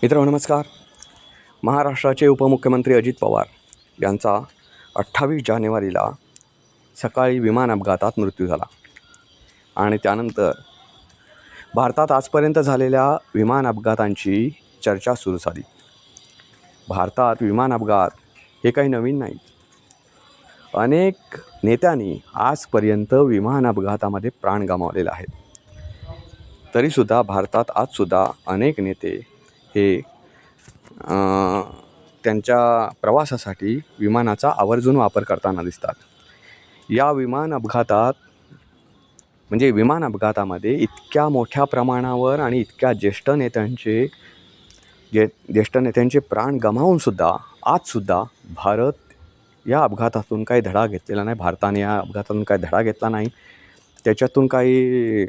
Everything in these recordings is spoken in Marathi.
मित्रांनो नमस्कार. महाराष्ट्राचे उपमुख्यमंत्री अजित पवार यांचा 28 जानेवारीला सकाळी विमान अपघातात मृत्यू झाला आणि त्यानंतर भारतात आजपर्यंत झालेल्या विमान अपघातांची चर्चा सुरू झाली. भारतात विमान अपघात हे काही नवीन नाही. अनेक नेत्यांनी आजपर्यंत विमान अपघातामध्ये प्राण गमावलेले आहेत. तरीसुद्धा भारतात आजसुद्धा अनेक नेते हे त्यांच्या प्रवासासाठी विमानाचा आवर्जून वापर करताना दिसतात. या विमान अपघातामध्ये इतक्या मोठ्या प्रमाणावर आणि इतक्या ज्येष्ठ नेत्यांचे प्राण गमावूनसुद्धा आजसुद्धा भारत या अपघातातून काही धडा घेतलेला नाही. भारताने या अपघातातून काही धडा घेतला नाही. त्याच्यातून काही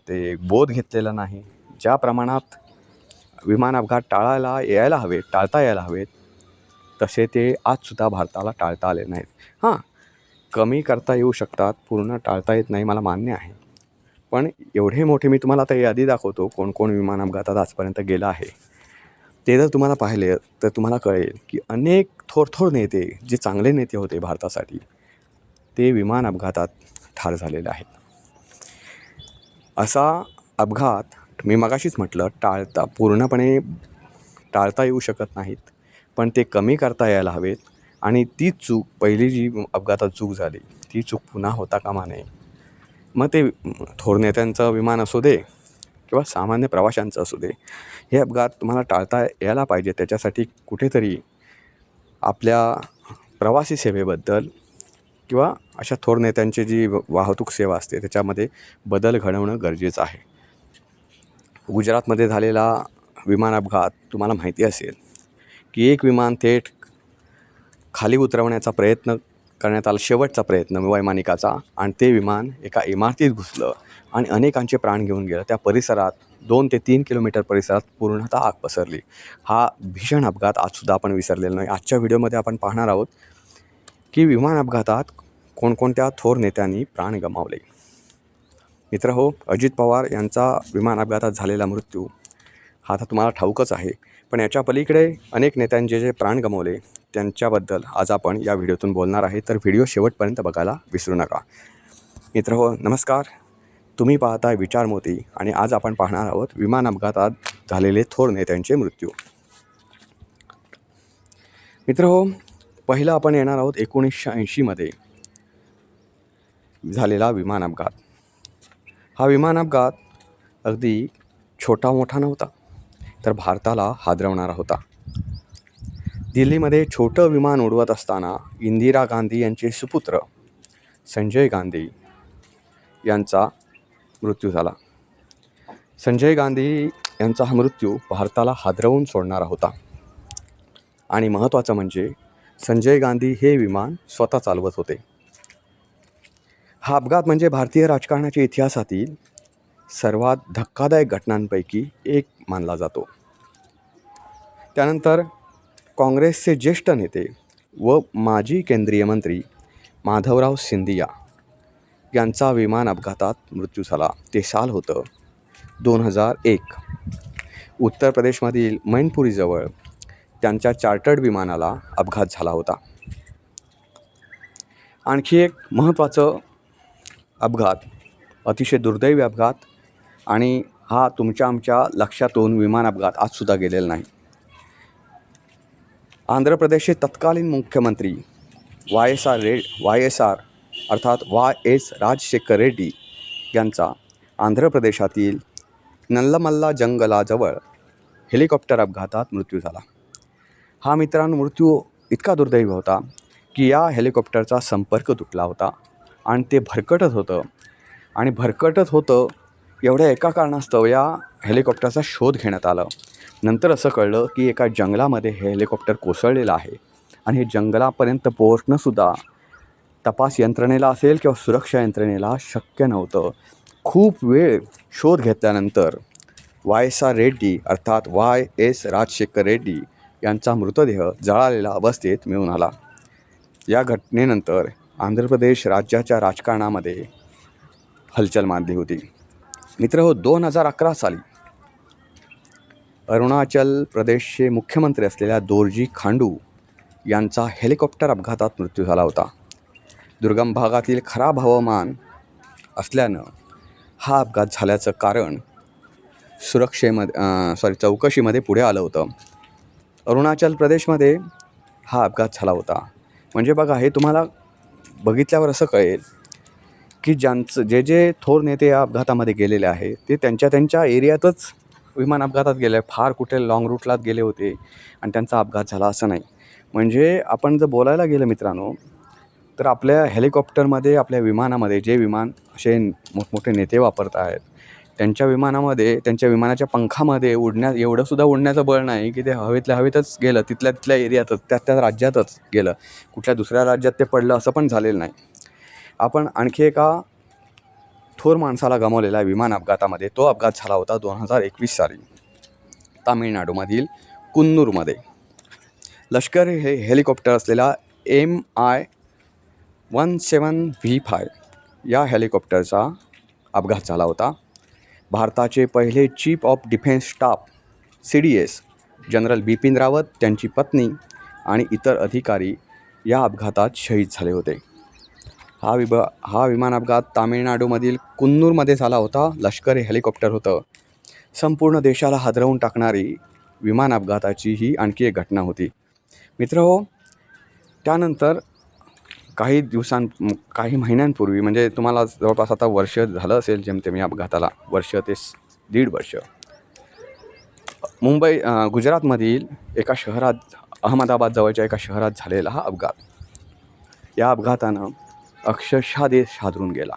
ते बोध घेतलेला नाही. ज्या प्रमाणात विमान अपघात टाळता यायला हवेत तसे ते आजसुद्धा भारताला टाळता आले नाहीत. कमी करता येऊ शकतात, पूर्ण टाळता येत नाही, मला मान्य आहे. पण एवढे मोठे मी तुम्हाला आता यादी दाखवतो कोण कोण विमान अपघातात आजपर्यंत गेला आहे. ते जर तुम्हाला पाहिले तर तुम्हाला कळेल की अनेक थोर नेते, जे चांगले नेते होते भारतासाठी, ते विमान अपघातात ठार झालेले आहेत. असा अपघात मी मगाशीच म्हटलं पूर्णपणे टाळता येऊ शकत नाहीत, पण ते कमी करता यायला हवेत. आणि तीच पहिली जी अपघातात चूक झाली ती चूक पुन्हा होता कामा नये. मग ते थोर नेत्यांचं विमान असू दे किंवा सामान्य प्रवाशांचं असू दे, हे अपघात तुम्हाला टाळता यायला पाहिजे. त्याच्यासाठी कुठेतरी आपल्या प्रवासी सेवेबद्दल किंवा अशा थोर नेत्यांची जी वाहतूक सेवा असते त्याच्यामध्ये बदल घडवणं गरजेचं आहे. गुजरातमध्ये झालेला विमान अपघात तुम्हाला माहिती असेल की एक विमान थेट खाली उतरवण्याचा प्रयत्न करण्यात आला, शेवटचा प्रयत्न वैमानिकाचा, आणि ते विमान एका इमारतीत घुसलं आणि अनेकांचे प्राण घेऊन गेलं. त्या परिसरात 2 ते 3 किलोमीटर परिसरात पूर्णतः आग पसरली. हा भीषण अपघात आजसुद्धा आपण विसरलेला नाही. आजच्या व्हिडिओमध्ये आपण पाहणार आहोत की विमान अपघातात कोणकोणत्या थोर नेत्यांनी प्राण गमावले. मित्रहो, अजित पवार यांचा विमान अपघातात झालेला मृत्यू हा आता तुम्हाला ठाऊकच आहे. पण याच्या पलीकडे अनेक नेत्यांचे जे प्राण गमावले त्यांच्याबद्दल आज आपण या व्हिडिओतून बोलणार आहे. तर व्हिडिओ शेवटपर्यंत बघायला विसरू नका. मित्रहो नमस्कार, तुम्ही पाहताय विचार मोती आणि आज आपण पाहणार आहोत विमान अपघातात झालेले थोर नेत्यांचे मृत्यू. मित्रहो, पहिलं आपण येणार आहोत 1980मध्ये झालेला विमान अपघात. हा विमान अपघात अगदी छोटा मोठा नव्हता, तर भारताला हादरवणारा होता. दिल्लीमध्ये छोटं विमान उडवत असताना इंदिरा गांधी यांचे सुपुत्र संजय गांधी यांचा मृत्यू झाला. संजय गांधी यांचा हा मृत्यू भारताला हादरवून सोडणारा होता. आणि महत्त्वाचं म्हणजे संजय गांधी हे विमान स्वतः चालवत होते. हा अपघात म्हणजे भारतीय राजकारणाच्या इतिहासातील सर्वात धक्कादायक घटनांपैकी एक मानला जातो. त्यानंतर काँग्रेसचे ज्येष्ठ नेते व माजी केंद्रीय मंत्री माधवराव सिंधिया यांचा विमान अपघातात मृत्यू झाला. ते साल होतं 2001. उत्तर प्रदेशमधील मैनपुरीजवळ त्यांच्या चार्टर्ड विमानाला अपघात झाला होता. आणखी एक महत्त्वाचं अपघात, अतिशय दुर्दैवी अपघात, आणि हा आमच्या लक्षातून विमान अपघात आजसुद्धा गेलेला नाही. आंध्र प्रदेशचे तत्कालीन मुख्यमंत्री वाय एस राजशेखर रेड्डी यांचा आंध्र प्रदेशातील नल्लमल्ला जंगलाजवळ हेलिकॉप्टर अपघातात मृत्यू झाला. हा मित्रांनो मृत्यू इतका दुर्दैवी होता की या हेलिकॉप्टरचा संपर्क तुटला होता आणि ते भरकटत होतं. एवढ्या एका कारणास्तव या हेलिकॉप्टरचा शोध घेण्यात आला. नंतर असं कळलं की एका जंगलामध्ये हे हेलिकॉप्टर कोसळलेलं आहे आणि हे जंगलापर्यंत पोहोचणंसुद्धा तपास यंत्रणेला असेल किंवा सुरक्षा यंत्रणेला शक्य नव्हतं. खूप वेळ शोध घेतल्यानंतर वाय एस राजशेखर रेड्डी यांचा मृतदेह जळालेल्या अवस्थेत मिळून आला. या घटनेनंतर आंध्र प्रदेश राज्याच्या राजकारणामध्ये हलचल माजली होती. मित्रहो, 2011 साली अरुणाचल प्रदेशचे मुख्यमंत्री असलेल्या दोरजी खांडू यांचा हेलिकॉप्टर अपघातात मृत्यू झाला होता. दुर्गम भागातील खराब हवामान असल्यानं हा अपघात झाल्याचं कारण चौकशीमध्ये पुढे आलं होतं. अरुणाचल प्रदेशमध्ये हा अपघात झाला होता. म्हणजे बघा, हे तुम्हाला बघितल्यावर असं कळेल की जे थोर नेते या अपघातामध्ये गेलेले आहे ते त्यांच्या एरियातच विमान अपघातात गेले, फार कुठे लाँग रूटलाच गेले होते आणि त्यांचा अपघात झाला असं नाही. म्हणजे आपण जर बोलायला गेलं मित्रांनो, तर आपल्या हेलिकॉप्टरमध्ये, आपल्या विमानामध्ये जे विमान असे मोठमोठे नेते वापरत आहेत, त्यांच्या विमानाच्या पंखामध्ये एवढंसुद्धा उडण्याचं बळ नाही की ते हवेतल्या हवेतच गेलं, तिथल्या एरियातच, त्या राज्यातच गेलं. कुठल्या दुसऱ्या राज्यात ते पडलं असं पण झालेलं नाही. आपण आणखी एका थोर माणसाला गमावलेला विमान अपघातामध्ये. तो अपघात झाला होता 2021 साली तामिळनाडूमधील कुन्नूरमध्ये. लष्कर हे हेलिकॉप्टर असलेला MI-17V5 या हेलिकॉप्टरचा अपघात झाला होता. भारताचे पहिले chief of defence staff CDS general Bipin Rawat, त्यांची पत्नी आणि इतर अधिकारी या अपघातात शहीद झाले होते. हा विमान अपघात तामिळनाडूमधील कुन्नूरमध्ये झाला होता. लष्करी हेलिकॉप्टर होतं. संपूर्ण देशाला हादरवून टाकणारी विमान अपघाताची ही आणखी एक घटना होती. मित्रहो, त्यानंतर काही महिन्यांपूर्वी, म्हणजे तुम्हाला जवळपास आता वर्ष झालं असेल जेमतेम या अपघाताला, वर्ष ते 1.5 वर्ष, गुजरातमधील एका शहरात, अहमदाबाद जवळच्या एका शहरात झालेला हा अपघात. या अपघातानं अक्षरशः देश हादरून गेला.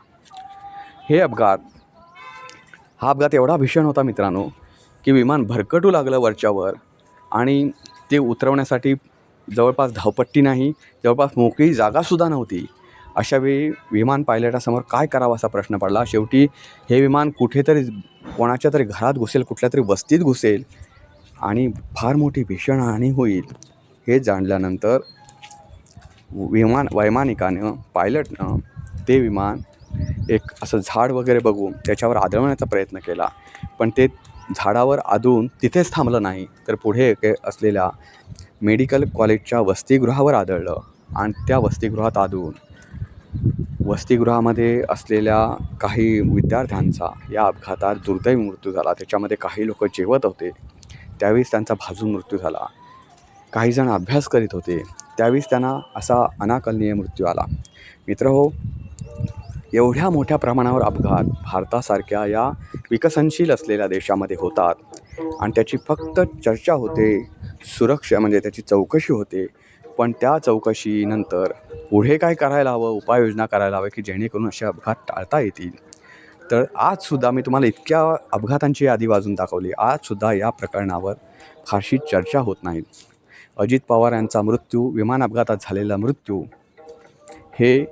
हा अपघात एवढा भीषण होता मित्रांनो की विमान भरकटू लागलं वरच्यावर आणि ते उतरवण्यासाठी जवळपास धावपट्टी नाही, जवळपास मोकळी जागासुद्धा नव्हती. अशावेळी विमान पायलटासमोर काय करावं असा प्रश्न पडला. शेवटी हे विमान कुठेतरी कोणाच्या तरी घरात घुसेल, कुठल्या तरी वस्तीत घुसेल आणि फार मोठी भीषण हानी होईल हे जाणल्यानंतर वैमानिकानं, पायलटनं ते विमान एक असं झाड वगैरे बघून त्याच्यावर आदळण्याचा प्रयत्न केला. पण ते झाडावर आदळून तिथेच थांबलं नाही, तर पुढे असलेल्या मेडिकल कॉलेजच्या वसतिगृहावर आदळलं आणि त्या वसतिगृहात आदळून वसतिगृहामध्ये असलेल्या काही विद्यार्थ्यांचा या अपघातात दुर्दैवी मृत्यू झाला. त्याच्यामध्ये काही लोक जेवत होते, त्यावेळेस त्यांचा भाजून मृत्यू झाला. काहीजण अभ्यास करीत होते, त्यावेळेस त्यांना असा अनाकलनीय मृत्यू आला. मित्रहो, एवढ्या मोठ्या प्रमाणावर अपघात भारतासारख्या या विकसनशील असलेल्या देशामध्ये होतात आणि त्याची फक्त चर्चा होते, सुरक्षा म्हणजे त्याची चौकशी होते. पण त्या चौकशीनंतर पुढे काय करायला हवं, उपाययोजना करायला हवं की जेणेकरून असे अपघात टाळता येतील. तर आजसुद्धा मी तुम्हाला इतक्या अपघातांची यादी वाजून दाखवली, आजसुद्धा या प्रकरणावर फारशी चर्चा होत नाही. अजित पवार यांचा मृत्यू, विमान अपघातात झालेला मृत्यू, हे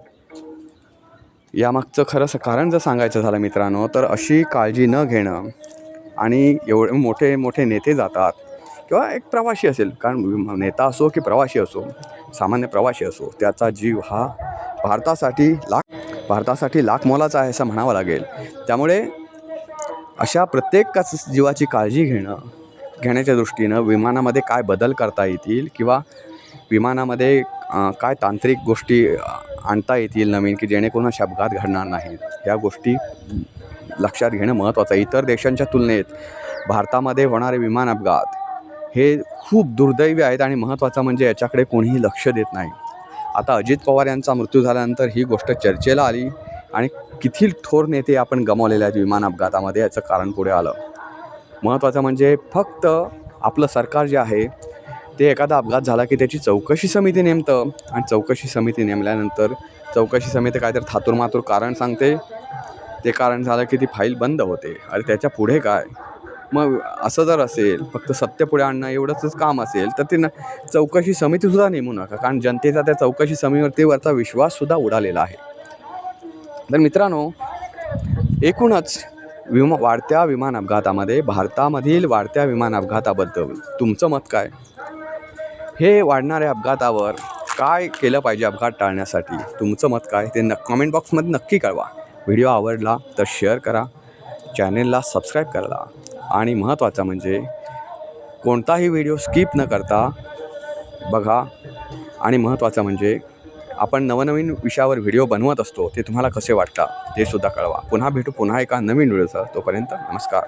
यामागचं खरंच कारण जर सांगायचं झालं मित्रांनो, तर अशी काळजी न घेणं आणि एवढे मोठे मोठे नेते जातात किंवा एक प्रवासी असेल, कारण नेता असो की प्रवासी असो, सामान्य प्रवासी असो, त्याचा जीव हा भारतासाठी लाख मोलाचा आहे असं म्हणावं लागेल. त्यामुळे अशा प्रत्येकाच जीवाची काळजी घेण्याच्या दृष्टीनं विमानामध्ये काय बदल करता येतील किंवा विमानामध्ये काय तांत्रिक गोष्टी आणता येतील नवीन की जेणेकरून असे अपघात घडणार नाहीत, या गोष्टी लक्षात घेणं महत्त्वाचं आहे. इतर देशांच्या तुलनेत भारतामध्ये होणारे विमान अपघात हे खूप दुर्दैवी आहेत आणि महत्त्वाचं म्हणजे याच्याकडे कोणीही लक्ष देत नाही. आता अजित पवार यांचा मृत्यू झाल्यानंतर ही गोष्ट चर्चेला आली आणि किती थोर नेते आपण गमावलेले आहेत विमान अपघातामध्ये, याचं कारण पुढे आलं. महत्त्वाचं म्हणजे फक्त आपलं सरकार जे आहे ते एखादा अपघात झाला की त्याची चौकशी समिती नेमतं आणि चौकशी समिती नेमल्यानंतर चौकशी समिती काहीतरी थातूरमातूर कारण सांगते, ते कारण झालं की ती फाईल बंद होते. अरे त्याच्या पुढे काय? मग असं जर असेल, फक्त सत्य पुढे आणणं एवढंच काम असेल तर ती चौकशी समितीसुद्धा नेमू नका, कारण जनतेचा त्या चौकशी समितीवरचा विश्वाससुद्धा उडालेला आहे. तर मित्रांनो, एकूणच वाढत्या विमान अपघातामध्ये, भारतामधील वाढत्या विमान अपघाताबद्दल तुमचं मत काय? हे वाढणाऱ्या अपघातावर काय केलं पाहिजे अपघात टाळण्यासाठी, तुमचं मत काय ते कमेंट बॉक्समध्ये नक्की कळवा. व्हिडिओ आवडला तर शेअर करा, चॅनेलला सबस्क्राईब करा आणि महत्त्वाचं म्हणजे कोणताही व्हिडिओ स्किप न करता बघा. आणि महत्त्वाचं म्हणजे आपण नवनवीन विषयावर व्हिडिओ बनवत असतो ते तुम्हाला कसे वाटतात ते सुद्धा कळवा. पुन्हा भेटू पुन्हा एका नवीन व्हिडिओचा. तोपर्यंत नमस्कार.